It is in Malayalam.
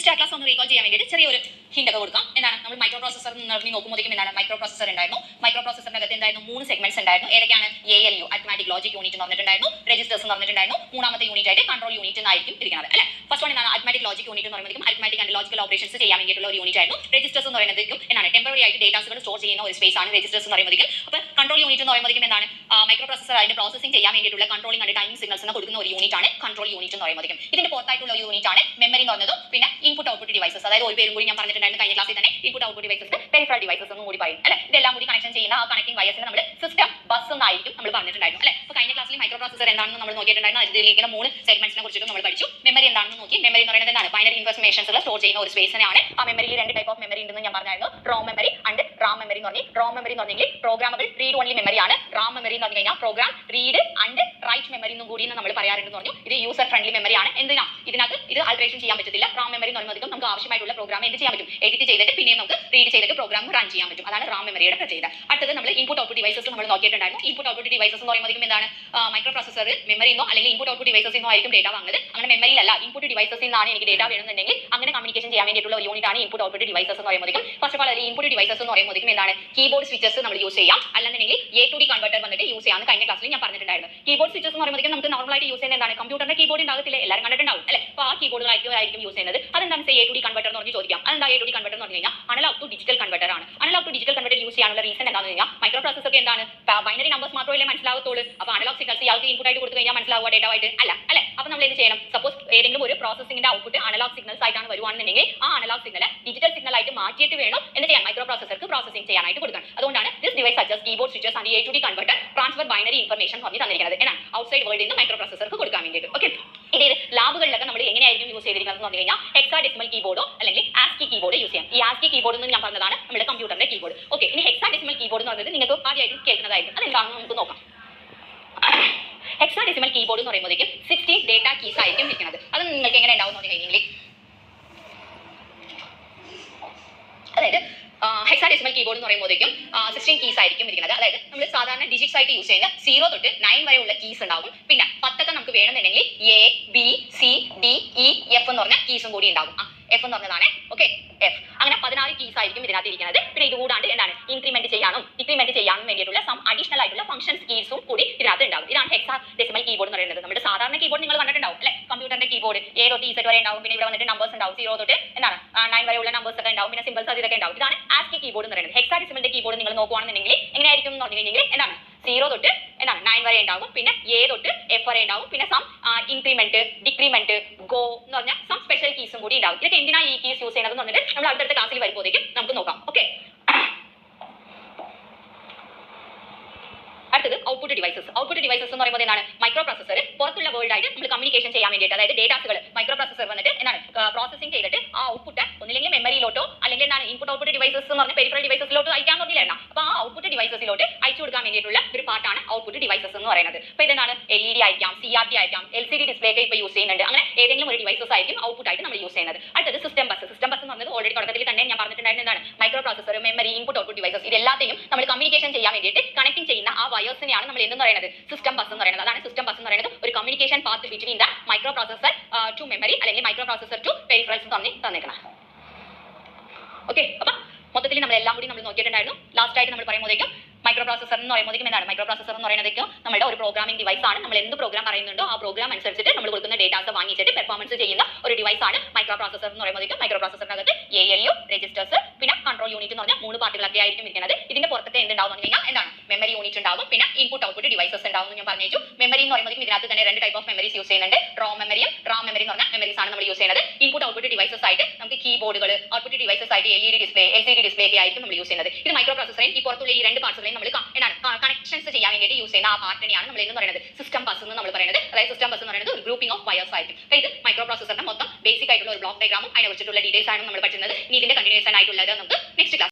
സ്റ്റാർ ക്ലാസ് ഒന്ന് റീകോൾ ചെയ്യാൻ വേണ്ടിയിട്ട് ചെറിയൊരു ഹിന്റ് ഒക്കെ കൊടുക്കാം. എന്താണ് നമ്മൾ മൈക്രോ പ്രോസസർ നോക്കുമ്പോഴേക്കും എന്താണ് മൈക്രോ പ്രോസസർ ഉണ്ടായിരുന്നു. മൈക്രോ പ്രോസസറിന്റെ അകത്ത് എന്തായിരുന്നു 3 സെഗ്മെന്റ്സ് ഉണ്ടായിരുന്നു. ഏതൊക്കെയാണ്? ALU അരിത്മാറ്റിക് ലോജിക് യൂണിറ്റ് എന്ന് പറഞ്ഞിട്ടുണ്ടായിരുന്നു, രജിസ്റ്റേഴ്സ് എന്ന് പറഞ്ഞിട്ടുണ്ടായിരുന്നു, മൂന്നാമത്തെ യൂണിറ്റ് ആയിട്ട് കൺട്രോൾ യൂണിറ്റ് എന്നായിരിക്കും ഇരിക്കുന്നത് അല്ലെ. ഫസ്റ്റ് വൺ എന്താണ്? അരിത്മാറ്റിക് ലോജിക് യൂണിറ്റ് എന്ന് പറയുമ്പോഴേക്കും അരിത്മാറ്റിക് ആൻഡ് ലോജിക്കൽ ഓപ്പറേഷൻസ് ചെയ്യാൻ വേണ്ടിയിട്ടുള്ള ഒരു യൂണിറ്റ് ആയിരുന്നു. രജിസ്റ്റേഴ്സ് എന്ന് പറയുന്നതും എന്താണ് ടെമ്പററി ആയിട്ട് ഡേറ്റാസുകൾ സ്റ്റോർ ചെയ്യുന്ന ഒരു സ്പേസ് ആണ് രജിസ്റ്റേഴ്സ് എന്ന് പറയുമ്പോഴേക്കും. അപ്പോൾ കൺട്രോൾ യൂണിറ്റ് എന്ന് പറയുമ്പോഴേക്കും എന്താണ്? മൈക്രോ പ്രോസസർ അതിന്റെ പ്രോസസിംഗ് ചെയ്യാൻ വേണ്ടിയിട്ടുള്ള കൺട്രോളിംഗ് ആൻഡ് ടൈമിംഗ് സിഗ്നൽസ് കൊടുക്കുന്ന ഒരു യൂണിറ്റ് ആണ് കൺട്രോൾ യൂണിറ്റ് എന്ന് പറയുമ്പോഴേക്കും. ഇതിന്റെ പുറത്തായിട്ടുള്ള ഒരു യൂണിറ്റ് ആണ് മെമ്മറി എന്ന് പറയുന്നത്. പിന്നെ ഇൻപുട്ട് ഔട്ട്പുട്ട് ഡിവൈസസ്, അതായത് ഒരു പേരും കൂടി ഞാൻ പറഞ്ഞിട്ടുണ്ടായിരുന്നു കഴിഞ്ഞ ക്ലാസ്സിൽ തന്നെ, input output devices, peripheral devices എന്നും കൂടി പറയും അല്ലെ. ഇതെല്ലാം കൂടി കണക്ഷൻ ചെയ്യുന്ന ആ കണക്റ്റിംഗ് വയർസിനെ നമ്മൾ സിസ്റ്റം ബസ് എന്നായിരിക്കും നമ്മൾ പറഞ്ഞിട്ടുണ്ടായിരുന്നു അല്ലെ. അപ്പോൾ കഴിഞ്ഞ ക്ലാസ്സിൽ മൈക്രോ പ്രോസസർ എന്താണെന്ന് നമ്മൾ നോക്കിയിട്ടുണ്ടായിരുന്നു. അതിലിരിക്കുന്ന 3 സെഗ്മെന്റ്സിനെ കുറിച്ചിട്ട് നമ്മൾ പഠിച്ചു. മെമ്മറി എന്താണെന്ന് നോക്കി. മെമ്മറി എന്ന് പറയുന്നത് എന്താണ്? ബൈനറി ഇൻഫർമേഷൻസ് സ്റ്റോർ ചെയ്യുന്ന ഒരു സ്പേസിനെയാണ്. ആ മെമ്മറിയിൽ 2 ടൈപ്പ് ഓഫ് മെമ്മറി ഉണ്ടെന്ന് ഞാൻ പറഞ്ഞായിരുന്നു. ROM memory and RAM memory എന്ന് പറഞ്ഞു. റോം മെമ്മറി എന്ന് പറഞ്ഞെങ്കിൽ പ്രോഗ്രാമബിൾ റീഡ് ഓൺലി മെമ്മറി ആണ്. റാം മെമ്മറി എന്ന് പറഞ്ഞു കഴിഞ്ഞാൽ program read and write memory എന്നും കൂടി നമ്മൾ പറയാറുണ്ടെന്ന് പറഞ്ഞു. ഇത് യൂസർ ഫ്രണ്ട്ലി മെമ്മറി ആണ്. എന്തിനാ? ഇതിനകത്ത് ഇത് ആൾട്ടറേഷൻ ചെയ്യാൻ പറ്റത്തില്ല. റാം മെമ്മറി എന്ന് പറയുമ്പോൾ നമുക്ക് ആവശ്യമായിട്ടുള്ള പ്രോഗ്രാം എന്ത് ചെയ്യാൻ പറ്റും? എഡിറ്റ് ചെയ്തിട്ട് പിന്നെ നമുക്ക് റീഡ് ചെയ്തിട്ട് പ്രോഗ്രാം റൺ ചെയ്യാൻ പറ്റും. അതാണ് റാം മെമ്മറിയുടെ പ്രത്യേകത. അടുത്തത് നമ്മൾ ഇൻപുട്ട് ഔട്ട്പുട്ട് ഡിവൈസസ് നമ്മൾ നോക്കിയിട്ടുണ്ടായിരുന്നു. ഇൻപുട്ട് ഔട്ട്പുട്ട് ഡിവൈസസ് എന്ന് പറയുമ്പോൾ എന്താണ്? മൈക്രോ പ്രോസസർ മെമ്മറിന്നോ അല്ലെങ്കിൽ ഇൻപുട്ട് ഔട്ട്പുട്ട് ഡിവൈസസിൽ നിന്നോ ആയിരിക്കും ഡേറ്റ വാങ്ങുന്നത്. അങ്ങനെ മെമ്മറിയിലല്ല, ഇൻപുട്ട് ഡിവൈസസിൽ നിന്നാണ് എനിക്ക് ഡേറ്റ വേണമെന്നുണ്ടെങ്കിൽ അങ്ങനെ കമ്മ്യൂണിക്കേഷൻ ചെയ്യാൻ വേണ്ടിയിട്ടുള്ള ഒരു യൂണിറ്റ് ആണ് ഇൻപുട്ട് ഔട്ട്പുട്ട് ഡിവൈസസ് എന്ന് പറയുമ്പോൾ. First of all input devices എന്ന് പറയുമ്പോൾ എന്താണ്? കീബോർഡ് സ്വിച്ചസ് നമ്മൾ യൂസ് ചെയ്യാം, അല്ലെന്നുണ്ടെങ്കിൽ A to D കൺവെർട്ടർ വന്നിട്ട് യൂസ് ചെയ്യാമെന്ന് കഴിഞ്ഞ ക്ലാസ്സിൽ ഞാൻ പറഞ്ഞിട്ടുണ്ടായിരുന്നു. കീബോർഡ് സ്വിച്ചസ് എന്ന് പറയുമ്പോൾ നമുക്ക് നോർമൽ ആയിട്ട് യൂസ് ചെയ്യുന്നത് എന്താണ്? കമ്പ്യൂട്ടറിന്റെ കീബോർഡ് ഉണ്ടാകത്തില്ല, എല്ലാവരും കണ്ടിട്ടുണ്ടാവും അല്ലെ. അപ്പോൾ ആ കീബോർഡുകളായിരിക്കും യൂസ് ചെയ്യുന്നത്. അതെന്താണ് A to D കൺവെർട്ടർ എന്ന് പറഞ്ഞ് ചോദിക്കാം. അതെന്താ A to D കൺവെർട്ടർ എന്ന് പറഞ്ഞു കഴിഞ്ഞാൽ അനലോഗ് ടു ഡിജിറ്റൽ കൺവെർട്ടർ ആണ്. Analog to digital converter use ചെയ്യാനുള്ള റീസൺ എന്താണെന്ന് കഴിഞ്ഞാൽ മൈക്രോ പ്രോസസർക്ക് എന്താണ്? ബൈനറി നമ്പേഴ്സ് മാത്രമല്ലേ മനസ്സിലാകത്തുള്ളൂ. അപ്പോൾ അനലോഗ് സിഗ്നൽസ് ഇയാൾക്ക് ഇൻപുട്ട് ആയിട്ട് കൊടുത്തു കഴിഞ്ഞാൽ മനസ്സിലാവുക ഡേറ്റ ആയിട്ട് അല്ല അല്ലെ. അപ്പോൾ നമ്മൾ എന്ത് ചെയ്യണം? സപ്പോസ് ഏതെങ്കിലും ഒരു പ്രോസസിംഗിന്റെ ഔട്ട്പുട്ട് അനലോഗ് സിഗ്നൽസ് ആയിട്ടാണ് വരുവാണെന്നുണ്ടെങ്കിൽ ആ അനലോഗ് സിഗ്നൽ ഡിജിറ്റൽ സിഗ്നൽ ആയിട്ട് മാറ്റിയിട്ട് വേണം എന്ത് ചെയ്യാൻ? മൈക്രോ പ്രോസസർക്ക് പ്രോസസിംഗ് ചെയ്യാനായിട്ട് കൊടുക്കണം. അതുകൊണ്ടാണ് this device suggest keyboard switches and A to D converter transfer binary information പറഞ്ഞ് തന്നിരിക്കുന്നത് എന്നാണ് ഔട്ട്സൈഡ് വേൾഡിൽ നിന്ന് മൈക്രോ പ്രോസസർക്ക് കൊടുക്കാൻ വേണ്ടിയിട്ട്. ഓക്കെ, ഇത് ലാബുകളിലൊക്കെ നമ്മൾ എങ്ങനെയായിരിക്കും യൂസ് ചെയ്തിരിക്കുന്നത് എന്ന് പറഞ്ഞു കഴിഞ്ഞാൽ ഹെക്സാഡെസിമൽ കീബോർഡോ അല്ലെങ്കിൽ ASCII കീബോർഡ് യൂസ് ചെയ്യാം. ഈ ASCII കീബോർഡ് എന്ന് ഞാൻ പറഞ്ഞതാണ് നമ്മുടെ കമ്പ്യൂട്ടറിന്റെ കീബോർഡ്. ഓക്കെ, ഇനി ഹെക്സാഡെസിമൽ കീബോർഡ് എന്ന് പറയുന്നത് നിങ്ങൾക്ക് ആദ്യമായിട്ട് കേൾക്കുന്നതായിരിക്കും. അതെന്താണെന്ന് നമുക്ക് നോക്കാം. ഹെക്സാഡെസിമൽ കീബോർഡ് എന്ന് പറയുമ്പോഴേക്കും 60 ഡേറ്റ കീസ് ആയിരിക്കും ഇരിക്കുന്നത്. അത് നിങ്ങൾക്ക് എങ്ങനെ ഉണ്ടാവും എന്ന് പറഞ്ഞു കഴിഞ്ഞാൽ അതായത് ഹെക്സാഡെസിമൽ കീബോർഡ് എന്ന് പറയുമ്പോഴേക്കും 16 കീസ് ആയിരിക്കും ഇരിക്കുന്നത്. അതായത് നമ്മൾ സാധാരണ ഡിജിറ്റ്സ് ആയിട്ട് യൂസ് ചെയ്യുന്ന 0 തൊട്ട് 9 വരെയുള്ള കീസ് ഉണ്ടാവും. പിന്നെ 10 നമുക്ക് വേണമെന്നുണ്ടെങ്കിൽ A B C D E F എന്ന് പറഞ്ഞ കീസും കൂടി ഉണ്ടാവും. F എന്ന് പറഞ്ഞതാണ് ഓക്കെ, F. അങ്ങനെ 16 കീസ് ആയിരിക്കും ഇതിനകത്ത് ഇരിക്കുന്നത്. പിന്നെ ഇത് കൂടാണ്ട് എന്താണ്? ഇൻക്രിമെന്റ് ചെയ്യാനും ഡിക്രിമെന്റ് ചെയ്യാനും വേണ്ടിയിട്ടുള്ള സം അഡീഷണൽ ആയിട്ടുള്ള ഫംഗ്ഷൻസ് കീസും കൂടി ഇതിനകത്ത് ഉണ്ടാവും. ഇതാണ് ഹെക്സാഡെസിമൽ കീബോർഡ് എന്ന് പറയുന്നത്. നമ്മുടെ സാധാരണ കീബോർഡ് നിങ്ങൾ കണ്ടിട്ടുണ്ടാവും അല്ലെ. കമ്പ്യൂട്ടറിന്റെ കീബോർഡ് A തൊട്ട് Z വരെ ഉണ്ടാവും. പിന്നെ ഇവിടെ വന്നിട്ട് നമ്പേഴ്സ് ഉണ്ടാവും. 0 തൊട്ട് എന്താണ് 9 വരെയുള്ള നമ്പേഴ്സ് ഒക്കെ ഉണ്ടാവും. പിന്നെ സിമ്പിൾസ് അതൊക്കെ ഉണ്ടാവും. ഇതാണ് ASCII കീബോർഡ് എന്ന് പറയുന്നത്. ഹെക്സാഡെസിമലിന്റെ കീബോർഡ് നിങ്ങൾ നോക്കുകയാണെന്നുണ്ടെങ്കിൽ എങ്ങനെയായിരിക്കും എന്ന് പറഞ്ഞു കഴിഞ്ഞാൽ എന്താണ്? 0 തൊട്ട് എന്താണ് 9 വരെ ഉണ്ടാവും. പിന്നെ A തൊട്ട് F വരെ ഉണ്ടാവും. പിന്നെ സം ഇൻക്രിമെന്റ് ഡിക്രിമെന്റ് ഗോ എന്ന് പറഞ്ഞ സം സ്പെഷ്യൽ കീസും കൂടി ഉണ്ടാവും. ഇതൊക്കെ എന്തിനാണ് ഈ കീസ് യൂസ് ചെയ്യുന്നത് എന്ന് പറഞ്ഞിട്ട് നമ്മൾ അടുത്ത ക്ലാസ്സിൽ വരുമ്പോഴേക്കും നമുക്ക് നോക്കാം. ഓക്കെ, അടുത്തത് ഔട്ട്പുട്ട് ഡിവൈസസ്. ഔട്ട്പുട്ട് ഡിവൈസസ് എന്ന് പറയുമ്പോൾ എന്താണ്? മൈക്രോ പ്രോസസർ പുറത്തുള്ള വേൾഡ് ആയിട്ട് നമ്മൾ കമ്മ്യൂണിക്കേഷൻ ചെയ്യാൻ വേണ്ടിയിട്ട്, അതായത് ഡേറ്റാസുകൾ മൈക്രോ പ്രോസസർ വന്നിട്ട് എന്താണ് പ്രോസസിംഗ് ചെയ്തിട്ട് ആ ഔട്ട്പുട്ട് ഒന്നില്ലെങ്കിൽ മെമ്മറിയിലോട്ടോ അല്ലെങ്കിൽ എന്താണ് ഇൻപുട്ട് ഔട്ട്പുട്ട് ഡിവൈസസ് എന്ന് പറഞ്ഞ പെരിഫറൽ ഡിവൈസസിലോട്ടോ അയക്കാൻ പറഞ്ഞില്ല. അപ്പോൾ ആ ഔട്ട്പുട്ട് ഡിവൈസസിലോട്ട് അയച്ചു കൊടുക്കാൻ വേണ്ടിയിട്ടുള്ള ഒരു പാർട്ടാണ് ഔട്ട്പുട്ട് ഡിവൈസസ് എന്ന് പറയുന്നത്. അപ്പോൾ ഇതെന്താണ്? LED ആയിരിക്കാം, CRT ആയിരിക്കാം, LCD ഡിസ്പ്ലേ ഒക്കെ ഇപ്പോൾ യൂസ് ചെയ്യുന്നുണ്ട്. അങ്ങനെ ഏതെങ്കിലും ഒരു ഡിവൈസസ് ആയിരിക്കും ഔട്ട്പുട്ട് ആയിട്ട് നമ്മൾ യൂസ് ചെയ്യുന്നത്. അടുത്തത് സിസ്റ്റം ബസ്. സിസ്റ്റം ബസ് എന്ന് പറഞ്ഞത് ഓൾറെഡി തുടക്കത്തിൽ തന്നെ ഞാൻ പറഞ്ഞിട്ടുണ്ടായിരുന്നു. എന്താണ്? Micro processor, memory, input output devices ഇതെല്ലാത്തെയും നമ്മൾ കമ്മ്യൂണിക്കേഷൻ ചെയ്യാൻ വേണ്ടിയിട്ട് കണക്റ്റിംഗ് ചെയ്യുന്ന ആ വയേഴ്സിനെയാണ് നമ്മൾ എന്ന് പറയുന്നത് സിസ്റ്റം ബസ് എന്ന് പറയുന്നത്. അതാണ് സിസ്റ്റം ബസ് എന്ന് പറയുന്നത്. ഒരു communication path between the micro processor to memory അല്ലെങ്കിൽ മൈക്രോ പ്രോസസർ ടു പെരിഫറൽസ് തന്നിരിക്കണം. ഓക്കെ, അപ്പം മൊത്തത്തിൽ നമ്മൾ എല്ലാം കൂടി നമ്മൾ നോക്കിയിട്ടുണ്ടായിരുന്നു. ലാസ്റ്റ് ആയിട്ട് നമ്മൾ പറയുമ്പോഴേക്കും മൈക്രോ പ്രോസസർ എന്ന് പറയുമ്പോഴേക്കും എന്താണ്? മൈക്രോ പ്രോസസർ എന്ന് പറയുന്നതൊക്കെ നമ്മുടെ ഒരു പ്രോഗ്രാമിംഗ് ഡിവൈസ് ആണ്. നമ്മൾ എന്ത് പ്രോഗ്രാം പറയുന്നുണ്ടോ ആ പ്രോഗ്രാം അനുസരിച്ചിട്ട് നമ്മൾ കൊടുക്കുന്ന ഡേറ്റാസ് വാങ്ങിച്ചിട്ട് പെർഫോമൻസ് ചെയ്യുന്ന ഒരു ഡിവൈസ് ആണ് മൈക്രോ പ്രോസസർ എന്ന് പറയുമ്പോഴേക്കും. മൈക്രോ പ്രോസസറിനകത്ത് ALU, രജിസ്റ്റേഴ്സ്, പിന്നെ കൺട്രോൾ യൂണിറ്റ് എന്ന് പറഞ്ഞ 3 പാർട്ടുകളൊക്കെ ആയിരിക്കും ഇരിക്കുന്നത്. ഇതിന്റെ പുറത്തൊക്കെ എന്തുണ്ടാവും എന്ന് കഴിഞ്ഞാൽ എന്താണ്? മെമ്മറി യൂണിറ്റ് ഉണ്ടാവും. പിന്നെ ഇൻപുട്ട് ഔട്ട്പുട്ട് ഡിവൈസസ് ഉണ്ടാവും ഞാൻ പറഞ്ഞു. മെമ്മറി എന്ന് പറയുമ്പോഴേക്കും ഇതിനകത്ത് തന്നെ 2 ടൈപ്പ് ഓഫ് മെമ്മറീസ് യൂസ് ചെയ്യുന്നുണ്ട്. റോം മെമ്മറിയും റാം മെമ്മറി എന്ന് പറഞ്ഞ മെമ്മറീസ് ആണ് നമ്മൾ യൂസ് ചെയ്യുന്നത്. ഇൻപുട്ട് ഔട്ട്പുട്ട് ഡിവൈസസ് ആയിട്ട് നമുക്ക് കീബോർഡുകൾ, ഔട്ട്പുട്ട് ഡിവൈസസ് ആയിട്ട് LED ഡിസ്പ്ലേ, LCD ഡിസ്പ്ലേ ഒക്കെ ആയിരിക്കും നമ്മൾ യൂസ് ചെയ്യുന്നത്. ഇത് മൈക്രോ പ്രോസസറിൽ ഈ പുറത്തുള്ള ഈ 2 പാർട്സുകളെയും നമ്മൾ എന്താണ് കണക്ഷൻസ് ചെയ്യാൻ വേണ്ടിയിട്ട് യൂസ് ചെയ്യുന്ന ആ പാർട്ടിനെയാണ് നമ്മൾ എന്ന് പറയുന്നത് സിസ്റ്റം ബസ് എന്ന് നമ്മൾ പറയുന്നത്. അതായത് സിസ്റ്റം ബസ് എന്ന് പറയുന്നത് ഒരു ഗ്രൂപ്പിംഗ് ഓഫ് വയേഴ്സ് ആയിരിക്കും. ഇത് മൈക്രോ പ്രോസസറിന്റെ മൊത്തം ബേസിക് ആയിട്ടുള്ള ഒരു ബ്ലോക്ക് ഡയഗ്രാമും അതിനെ കുറിച്ചിട്ടുള്ള ഡീറ്റെയിൽസ് ആണ് നമ്മൾ പഠിക്കുന്നത്. ഇനി ഇതിന്റെ കണ്ടിന്യൂഷൻ ആയിട്ടുള്ളത് നമുക്ക് നെക്സ്റ്റ് ക്ലാസ്